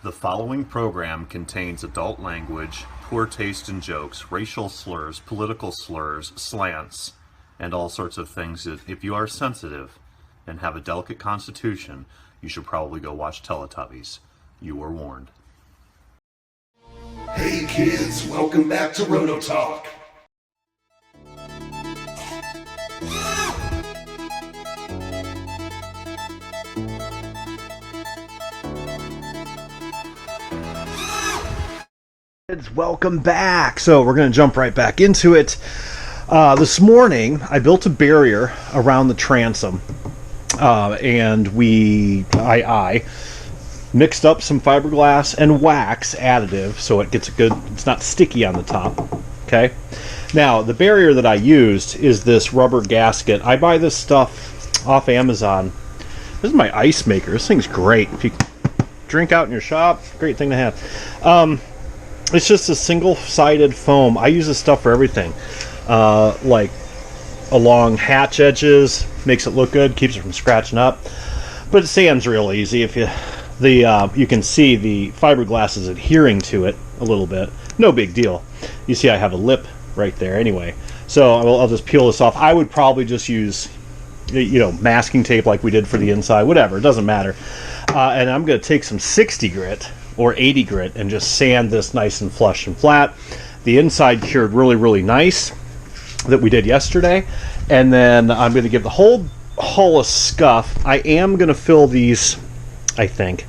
The following program contains adult language, poor taste in jokes, racial slurs, political slurs, slants, and all sorts of things that, if you are sensitive and have a delicate constitution, you should probably go watch Teletubbies. You were warned. Hey kids, welcome back to Roto Talk. Welcome back. So we're going to jump right back into it. This morning I built a barrier around the transom, and I mixed up some fiberglass and wax additive so it gets it's not sticky on the top. Okay, now the barrier that I used is this rubber gasket. I buy this stuff off Amazon. This is my ice maker. This thing's great. If you drink out in your shop, great thing to have. It's just a single-sided foam. I use this stuff for everything, like along hatch edges, makes it look good, keeps it from scratching up. But it sands real easy. If you can see the fiberglass is adhering to it a little bit. No big deal. You see, I have a lip right there anyway. So I'll just peel this off. I would probably just use, masking tape like we did for the inside. Whatever, it doesn't matter. And I'm going to take some 60 grit. Or 80 grit and just sand this nice and flush and flat. The inside cured really, really nice that we did yesterday. And then I'm going to give the whole hull a scuff. I am going to fill these, I think.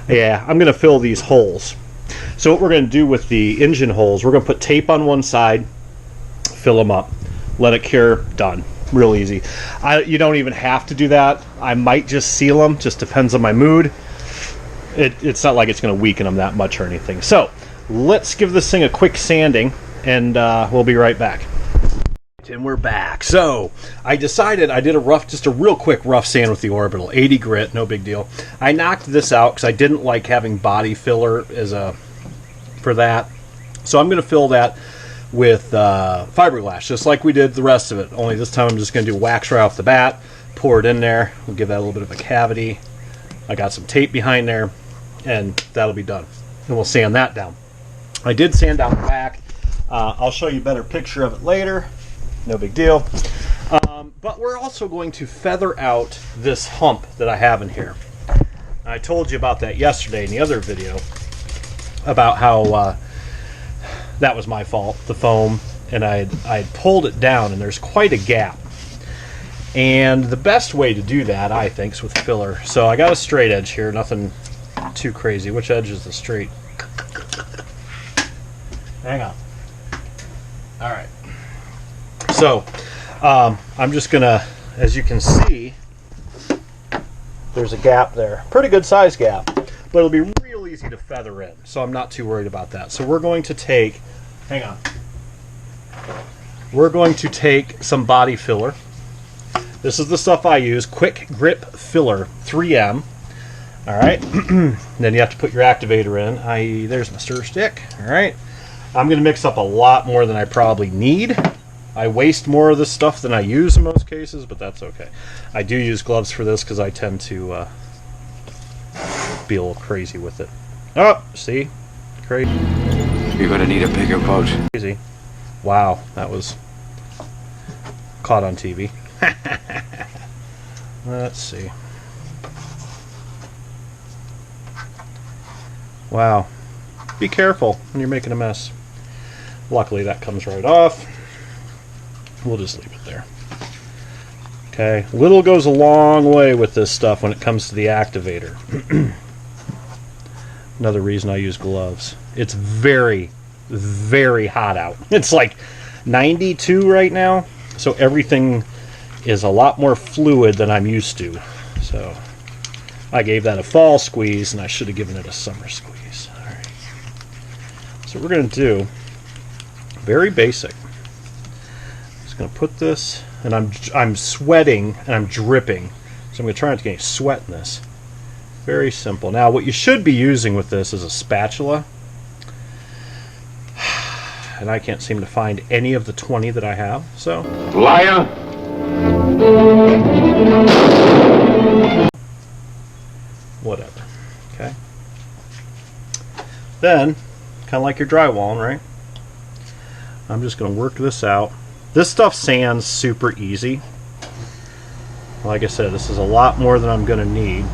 Yeah, I'm going to fill these holes. So what we're going to do with the engine holes, we're going to put tape on one side, fill them up, let it cure, done. Real easy. You don't even have to do that. I might just seal them, just depends on my mood. It's not like it's going to weaken them that much or anything. So let's give this thing a quick sanding, and we'll be right back. And we're back. So I decided I did just a real quick rough sand with the orbital, 80 grit, no big deal. I knocked this out because I didn't like having body filler for that. So I'm going to fill that with fiberglass, just like we did the rest of it. Only this time I'm just going to do wax right off the bat, pour it in there. We'll give that a little bit of a cavity. I got some tape behind there, and that'll be done. And we'll sand that down. I did sand down the back. I'll show you a better picture of it later. No big deal. But we're also going to feather out this hump that I have in here. I told you about that yesterday in the other video, about how that was my fault, the foam, and I pulled it down, and there's quite a gap. And the best way to do that, I think, is with filler. So I got a straight edge here, nothing too crazy. Which edge is the straight? Hang on. All right. So I'm just going to, as you can see, there's a gap there. Pretty good size gap. But it'll be real easy to feather in. So I'm not too worried about that. So we're going to take, hang on. We're going to take some body filler. This is the stuff I use, Quick Grip Filler 3M. All right, then you have to put your activator in. There's my stir stick. All right, I'm going to mix up a lot more than I probably need. I waste more of this stuff than I use in most cases, but that's okay. I do use gloves for this because I tend to be a little crazy with it. Oh, see? Crazy. You're going to need a bigger boat. Crazy. Wow, that was caught on TV. Let's see. Wow. Be careful when you're making a mess. Luckily that comes right off. We'll just leave it there. Okay. Little goes a long way with this stuff when it comes to the activator. Another reason I use gloves. It's very, very hot out. It's like 92 right now. So everything is a lot more fluid than I'm used to. So I gave that a fall squeeze, and I should have given it a summer squeeze. All right. So what we're going to do, very basic. Just going to put this, and I'm sweating and I'm dripping. So I'm going to try not to get any sweat in this. Very simple. Now what you should be using with this is a spatula. And I can't seem to find any of the 20 that I have. So Liar! Whatever. Okay. Then, kind of like your drywalling, right? I'm just going to work this out. This stuff sands super easy. Like I said, this is a lot more than I'm going to need.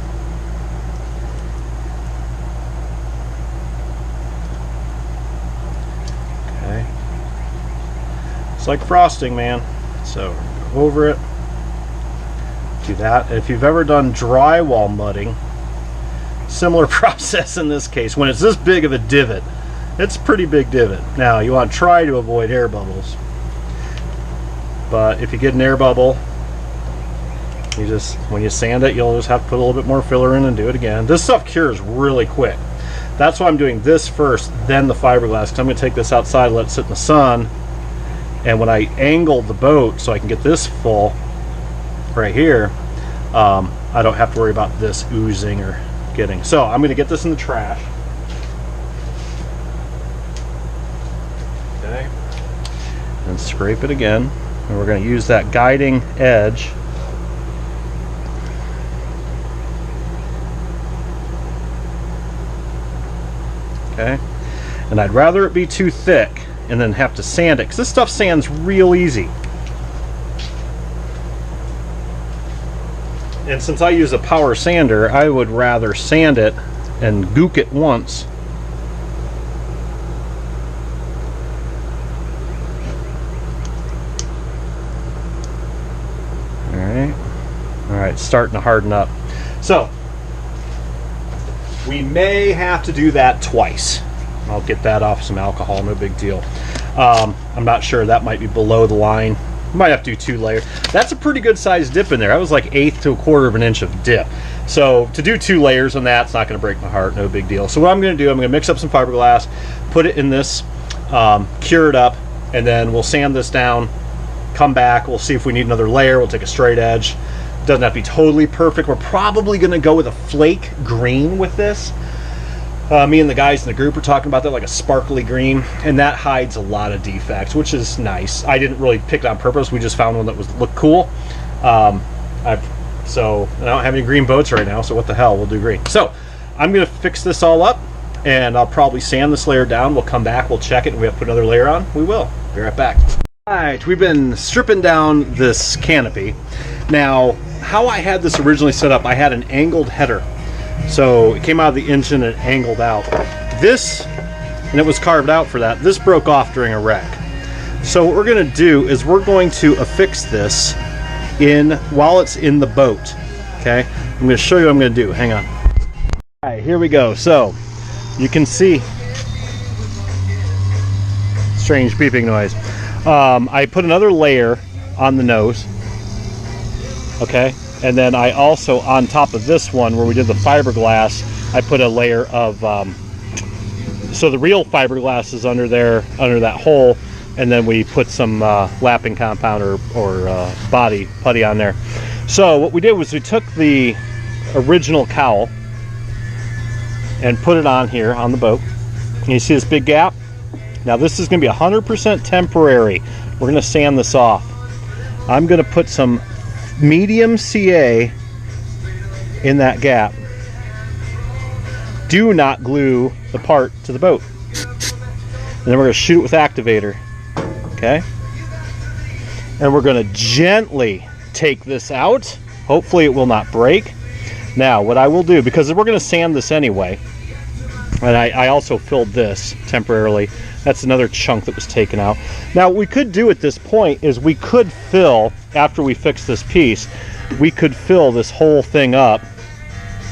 Okay. It's like frosting, man. So, go over it. Do that. If you've ever done drywall mudding, similar process in this case. When it's this big of a divot, it's a pretty big divot. Now, you want to try to avoid air bubbles. But if you get an air bubble, you just, when you sand it, you'll just have to put a little bit more filler in and do it again. This stuff cures really quick. That's why I'm doing this first, then the fiberglass, because I'm going to take this outside, let it sit in the sun, and when I angle the boat so I can get this full right here, I don't have to worry about this oozing or getting. So I'm going to get this in the trash. Okay. And scrape it again. And we're going to use that guiding edge. Okay. And I'd rather it be too thick and then have to sand it, because this stuff sands real easy. And since I use a power sander, I would rather sand it and gook it once. Alright, it's starting to harden up. So, we may have to do that twice. I'll get that off some alcohol, no big deal. I'm not sure, that might be below the line. Might have to do 2 layers. That's a pretty good sized dip in there. That was like 1/8 to 1/4 of an inch of dip. So to do 2 layers on that, it's not going to break my heart, no big deal. So what I'm going to do, I'm going to mix up some fiberglass, put it in this, cure it up, and then we'll sand this down, come back, we'll see if we need another layer, we'll take a straight edge. Doesn't have to be totally perfect. We're probably going to go with a flake green with this. Me and the guys in the group were talking about that, like a sparkly green, and that hides a lot of defects, which is nice. I didn't really pick it on purpose. We just found one that looked cool. So I don't have any green boats right now, so what the hell, we'll do green. So I'm going to fix this all up, and I'll probably sand this layer down. We'll come back, we'll check it, and we have to put another layer on. We will. Be right back. All right, we've been stripping down this canopy. Now, how I had this originally set up, I had an angled header. So it came out of the engine and angled out. This, and it was carved out for that, this broke off during a wreck. So what we're going to do is we're going to affix this in while it's in the boat. Okay, I'm going to show you what I'm going to do. Hang on. All right, here we go. So you can see strange beeping noise. I put another layer on the nose. Okay. And then I also, on top of this one where we did the fiberglass, I put a layer of, so the real fiberglass is under there, under that hole, and then we put some lapping compound or body putty on there. So what we did was we took the original cowl and put it on here on the boat. And you see this big gap? Now this is going to be 100% temporary. We're going to sand this off. I'm going to put some medium CA in that gap. Do not glue the part to the boat. And then we're going to shoot it with activator. Okay? And we're going to gently take this out. Hopefully it will not break. Now, what I will do, because we're going to sand this anyway, and I also filled this temporarily. That's another chunk that was taken out. Now, what we could do at this point is we could fill, after we fix this piece, we could fill this whole thing up.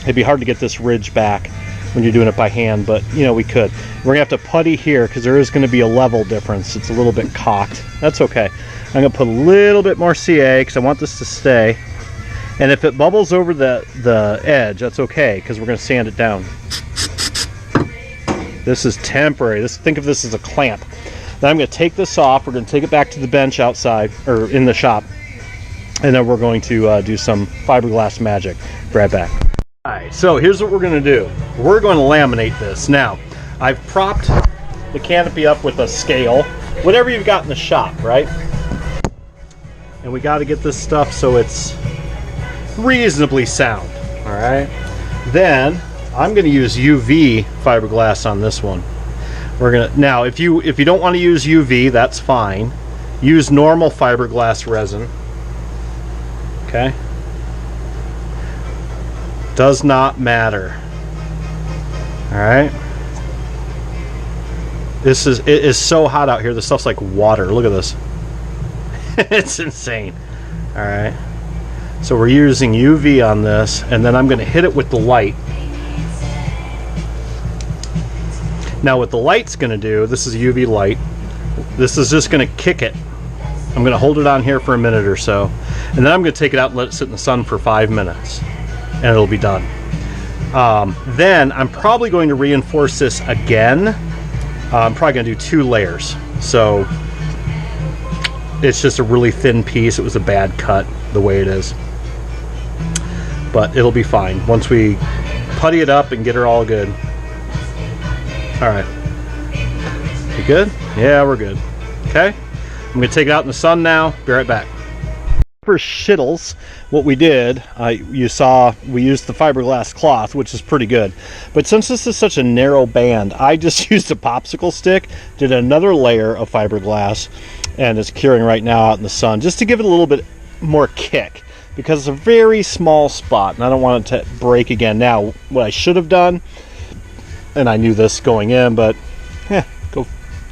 It'd be hard to get this ridge back when you're doing it by hand, but you know, we could. We're gonna have to putty here because there is gonna be a level difference. It's a little bit cocked. That's okay. I'm gonna put a little bit more CA because I want this to stay. And if it bubbles over the edge, that's okay because we're gonna sand it down. This is temporary. Think of this as a clamp. Then I'm going to take this off. We're going to take it back to the bench outside, or in the shop. And then we're going to do some fiberglass magic. Be right back. All right, so here's what we're going to do. We're going to laminate this. Now, I've propped the canopy up with a scale. Whatever you've got in the shop, right? And we got to get this stuff so it's reasonably sound. All right? Then I'm going to use UV fiberglass on this one. We're gonna now, if you don't want to use UV, that's fine. Use normal fiberglass resin. Okay. Does not matter. All right. It is so hot out here. This stuff's like water. Look at this. It's insane. All right. So we're using UV on this, and then I'm going to hit it with the light. Now what the light's going to do, this is a UV light. This is just going to kick it. I'm going to hold it on here for a minute or so, and then I'm going to take it out and let it sit in the sun for 5 minutes, and it'll be done. Then I'm probably going to reinforce this again. I'm probably going to do 2 layers. So it's just a really thin piece. It was a bad cut the way it is. But it'll be fine once we putty it up and get her all good. All right. You good? Yeah, we're good. Okay. I'm going to take it out in the sun now. Be right back. For shittles, what we did, you saw we used the fiberglass cloth, which is pretty good. But since this is such a narrow band, I just used a popsicle stick, did another layer of fiberglass, and it's curing right now out in the sun, just to give it a little bit more kick, because it's a very small spot, and I don't want it to break again. Now, what I should have done, and I knew this going in, but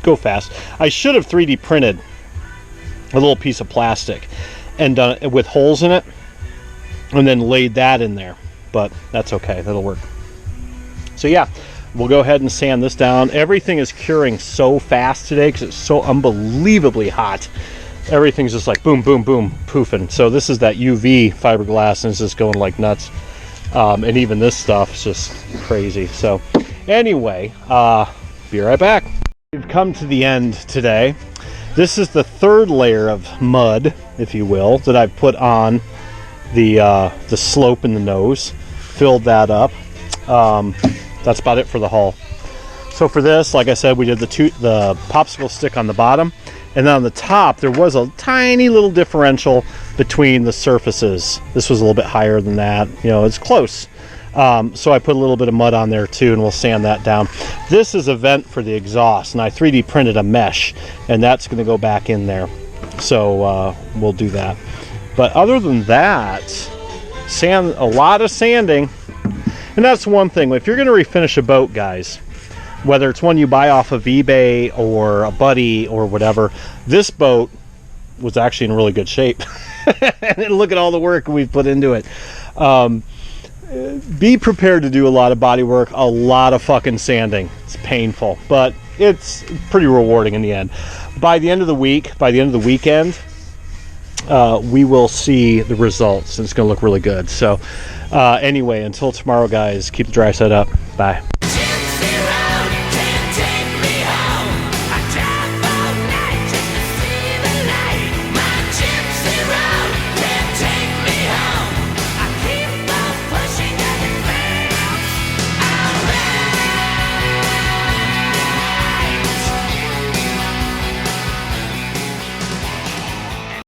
go fast. I should have 3D printed a little piece of plastic and done it with holes in it, and then laid that in there. But that's okay, that'll work. So yeah, we'll go ahead and sand this down. Everything is curing so fast today because it's so unbelievably hot. Everything's just like boom, boom, boom, poofing. So this is that UV fiberglass, and it's just going like nuts. And even this stuff is just crazy. So anyway, be right back. We've come to the end today. This is the 3rd layer of mud, if you will, that I've put on the slope in the nose. Filled that up. That's about it for the hull. So for this, like I said, we did the popsicle stick on the bottom, and then on the top there was a tiny little differential between the surfaces. This was a little bit higher than that. You know, it's close. So I put a little bit of mud on there too, and we'll sand that down. This is a vent for the exhaust, and I 3D printed a mesh, and that's going to go back in there. So we'll do that. But other than that, a lot of sanding. And that's one thing. If you're going to refinish a boat, guys, whether it's one you buy off of eBay or a buddy or whatever, this boat was actually in really good shape. And look at all the work we've put into it. Be prepared to do a lot of body work, a lot of fucking sanding. It's painful, but it's pretty rewarding in the end. By the end of the week, by the end of the weekend, we will see the results, and it's going to look really good. So anyway, until tomorrow, guys, keep the dry side up. Bye.